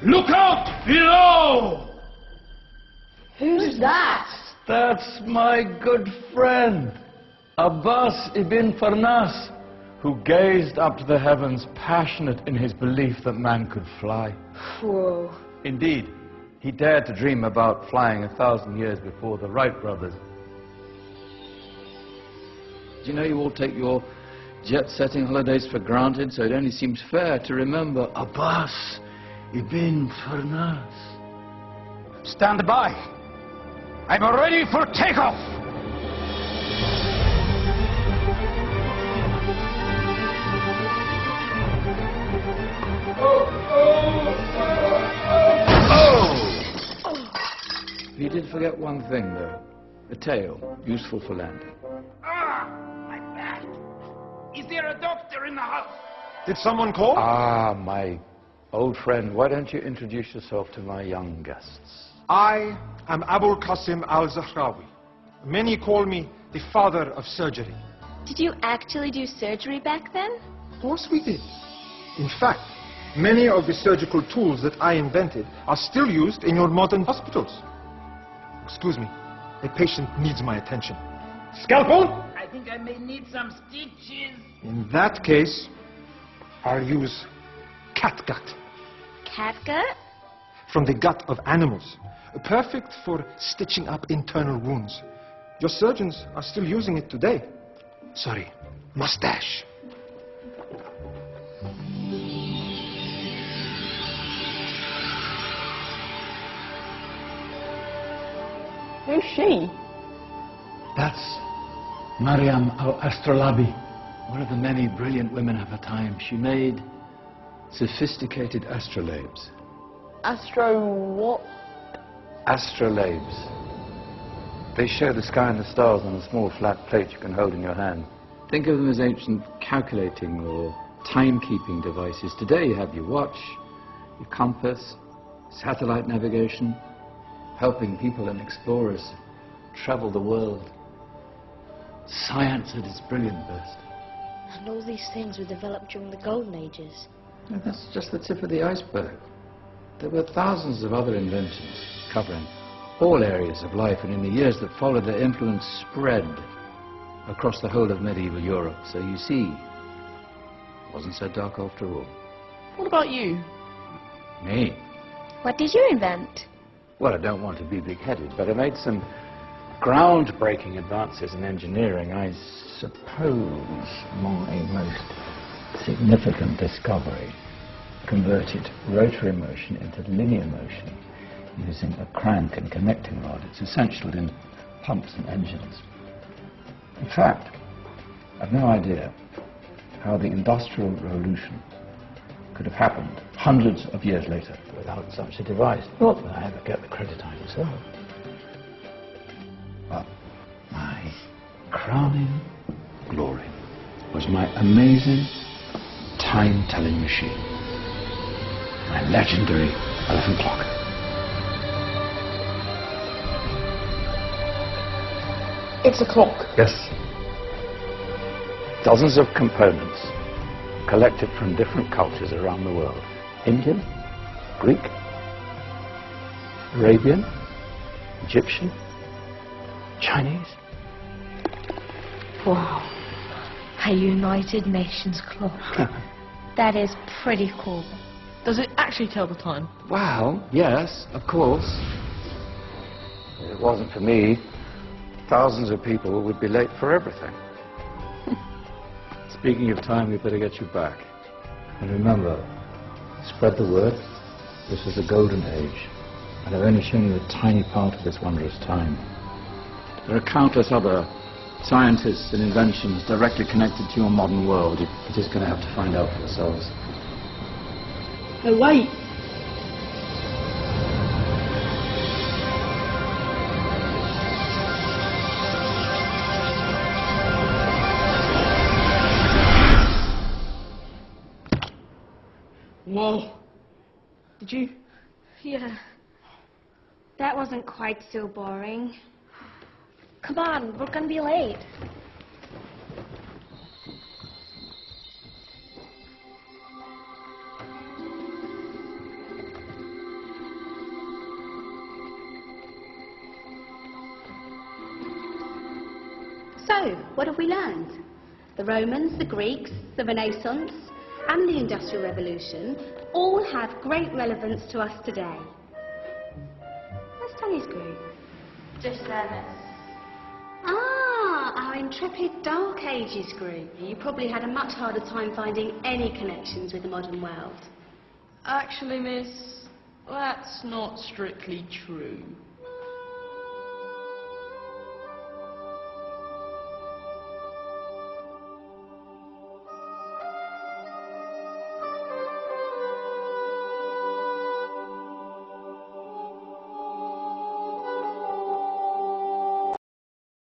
Look out below! Who's that? That's my good friend, Abbas ibn Farnas, who gazed up to the heavens, passionate in his belief that man could fly. Whoa. Indeed, he dared to dream about flying 1,000 years before the Wright brothers. Do you know you all take your jet-setting holidays for granted, so it only seems fair to remember Abbas ibn Farnas. Stand by. I'm ready for takeoff. You did forget one thing, though. A tail, useful for landing. Ah, my back. Is there a doctor in the house? Did someone call? Ah, my old friend, why don't you introduce yourself to my young guests? I am Abul Qasim al-Zahrawi. Many call me the father of surgery. Did you actually do surgery back then? Of course we did. In fact, many of the surgical tools that I invented are still used in your modern hospitals. Excuse me, a patient needs my attention. Scalpel? I think I may need some stitches. In that case, I'll use catgut. Catgut? From the gut of animals. Perfect for stitching up internal wounds. Your surgeons are still using it today. Sorry, mustache. Who's she? That's Maryam al-Astrolabi, one of the many brilliant women of her time. She made sophisticated astrolabes. What? Astrolabes. They show the sky and the stars on a small flat plate you can hold in your hand. Think of them as ancient calculating or timekeeping devices. Today you have your watch, your compass, satellite navigation, helping people and explorers travel the world. Science at its brilliant best. And all these things were developed during the Golden Ages. And that's just the tip of the iceberg. There were thousands of other inventions covering all areas of life, and in the years that followed, their influence spread across the whole of medieval Europe. So you see, it wasn't so dark after all. What about you? Me? What did you invent? Well, I don't want to be big-headed, but I made some groundbreaking advances in engineering. I suppose my most significant discovery converted rotary motion into linear motion using a crank and connecting rod. It's essential in pumps and engines. In fact, I've no idea how the Industrial Revolution could have happened hundreds of years later without such a device. Not that I ever get the credit I deserve. But my crowning glory was my amazing time-telling machine. My legendary elephant clock. It's a clock. Yes. Dozens of components collected from different cultures around the world. Indian, Greek, Arabian, Egyptian, Chinese. Wow. A United Nations clock. That is pretty cool. Does it actually tell the time? Well, yes, of course. If it wasn't for me, thousands of people would be late for everything. Speaking of time, we better get you back. And remember, spread the word. This is the golden age, and I've only shown you a tiny part of this wondrous time. There are countless other scientists and inventions directly connected to your modern world. You're just going to have to find out for yourselves. Oh, wait. Whoa. Did you? Yeah. That wasn't quite so boring. Come on, we're gonna be late. So, what have we learned? The Romans, the Greeks, the Renaissance, and the Industrial Revolution all have great relevance to us today. Where's Danny's group? Just there, miss. Ah, our intrepid Dark Ages group. You probably had a much harder time finding any connections with the modern world. Actually, miss, that's not strictly true.